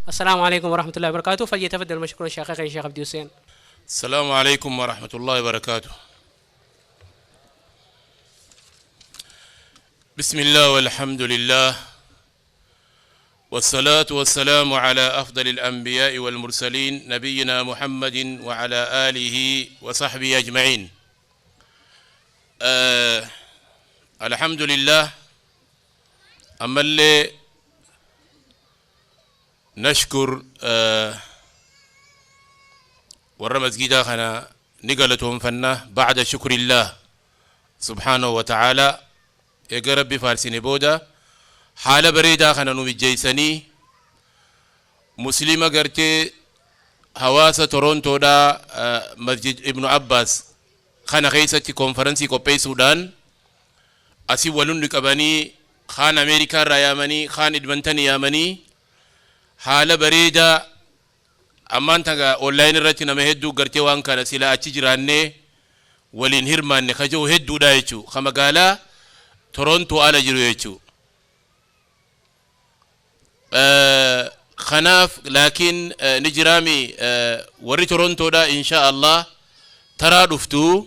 السلام عليكم ورحمة الله وبركاته. فليتفضل مشكورا شيخنا الشيخ عبد الحسين. السلام عليكم ورحمة الله وبركاته. بسم الله والحمد لله والصلاة والسلام على أفضل الأنبياء والمرسلين نبينا محمد وعلى آله وصحبه أجمعين. الحمد لله. أما اللي نشكر ورمز جدا خنا نقلتهم فنا بعد شكر الله سبحانه وتعالى يقرب بفارسين بودا حال بريدا خنا نومي جيساني مسلمة قرتي هواسة تورونتو دا مسجد ابن عباس خنا خيسة كونفرنسي كوبي سودان أسي ولون لكباني خان أمريكا راياماني خان إدمنتاني ياماني حال بريدا أمان تاغا أونلاين راتي نما هدو غرتي وان كان سلا أتي جراني ولين هرمان خجو هدو دايچو خما قالا تورونتو على جرو يچو خناف لكن نجرامي وري تورونتو دا إن شاء الله ترى دفتو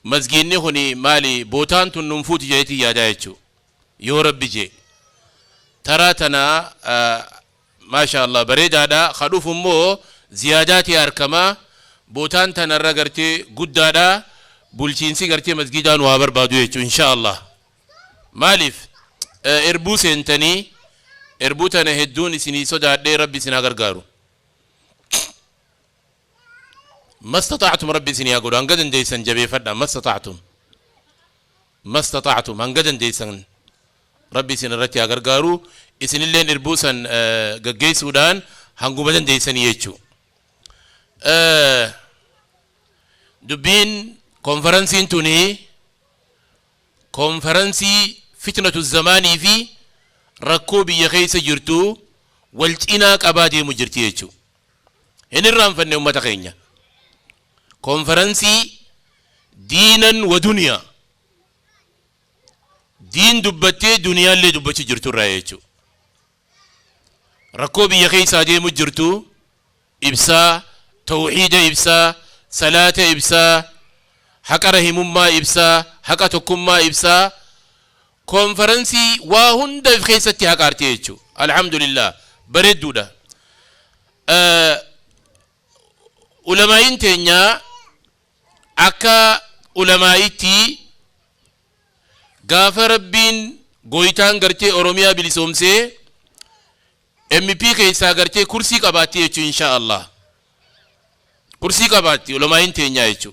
مسجيني هوني مالي بوتان تنمفوت جايتي يا دايچو يو ربي جي ترى تنا ما شاء الله بريد هذا خلوف مو زيادات أركما بوتان تنرى قرتي قد هذا بولشينسي قرتي مسجدان وابر بادوية إن شاء الله مالف إربوس إنتني إربوتنا هدوني سني صدا دي ربي سنا غرغارو ما استطعتم ربي سني أقول أنقدن ديسن جبي فدا ما استطعتم أنقدن ديسن ربي سنا رتي غرغارو إسن اللي نربوسن جاي السودان هنقو بدن ديسن يجوا دبين كونفرنسي توني كونفرنسي فتنة الزمان في ركوب يخيس جرتو والتيناك أبادي مجرتي يجوا هن الرام فن أمة تقينيا كونفرنسي دينا ودنيا دين دبتي دنيا اللي دبتي جرتو رايجوا ركوب يخيس هذه مجرتو إبسا توحيد إبسا صلاة إبسا حق رحم ما إبسا حق تكم ما إبسا كونفرنسي وهند في خيستي حق أرتيجو الحمد لله برد دودا علماء تنيا أكا علماء تي غافر ربين غويتان غرتي أوروميا بلسومسي MP كيسا غرتي كرسي قباتي يجو إن شاء الله كرسي قباتي علماء تنيا يجو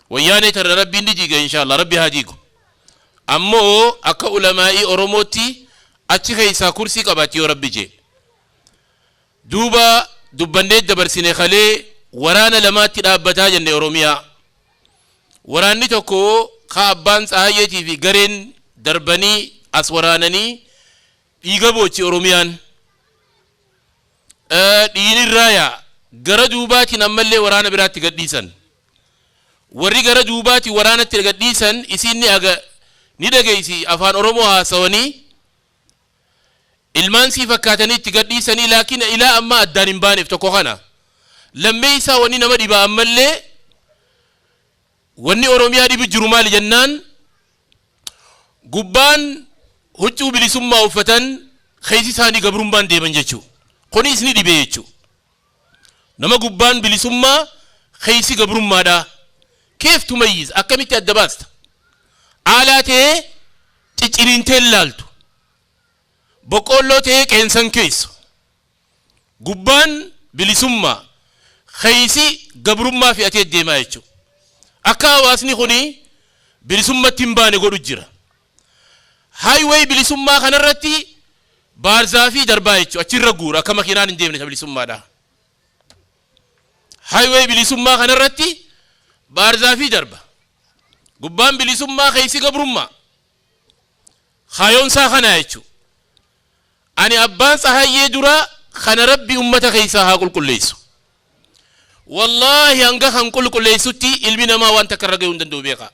وياني ترى ربي نجيغا إن شاء الله ربي هاديكو أمو أكا علماء أوروموتي أتي كيسا كرسي قباتي وربي جي دوبا دبندت دبرسيني خلي ورانا لما تلابتا جن أوروميا وراني توكو خابان سايتي في غرين دربني أسورانني إيجابوتي أوروميان دين الرايا غردوباتي نملي ورانا براتي قديسن وري غردوباتي ورانا تلقديسن إسيني أغا ندقيسي أفان أوروموها سواني المانسي فكاتني تقديسني لكن إلى أما الدانين باني فتوكوخانا لما يسا وني نمدي بأمالي وني أوروميا دي بجرمال جنان قبان هجو بلسمة وفتن خيسي ساني قبرون بان دي بنجيشو قوني اسني دي بيجو نما قبان بلسمة خيسي قبرون مادا كيف تميز أكميتي الدباست آلاته تجرين تلالتو بقولو تيك إنسان كيس قبان بلسمة خيسي قبرون ما في أتيت دي ما يجو أكا واسني خوني بلسمة تنباني قولو جرا هاي واي بلسمة خنرتي بارزافي دربايتشو أتشير رغورا كما كينان نديمنا بلسمة دا هاي واي بلسمة خنرتي بارزافي دربا قبان بلسمة خيسي قبرما خايون سا خنايتشو أني أبان سهاي درا خنربي أمتا خيسا هاقل كل ليسو والله أنغا خنقل كل ليسو تي إلمنا ما وانتا كرغي وندن دوبيقا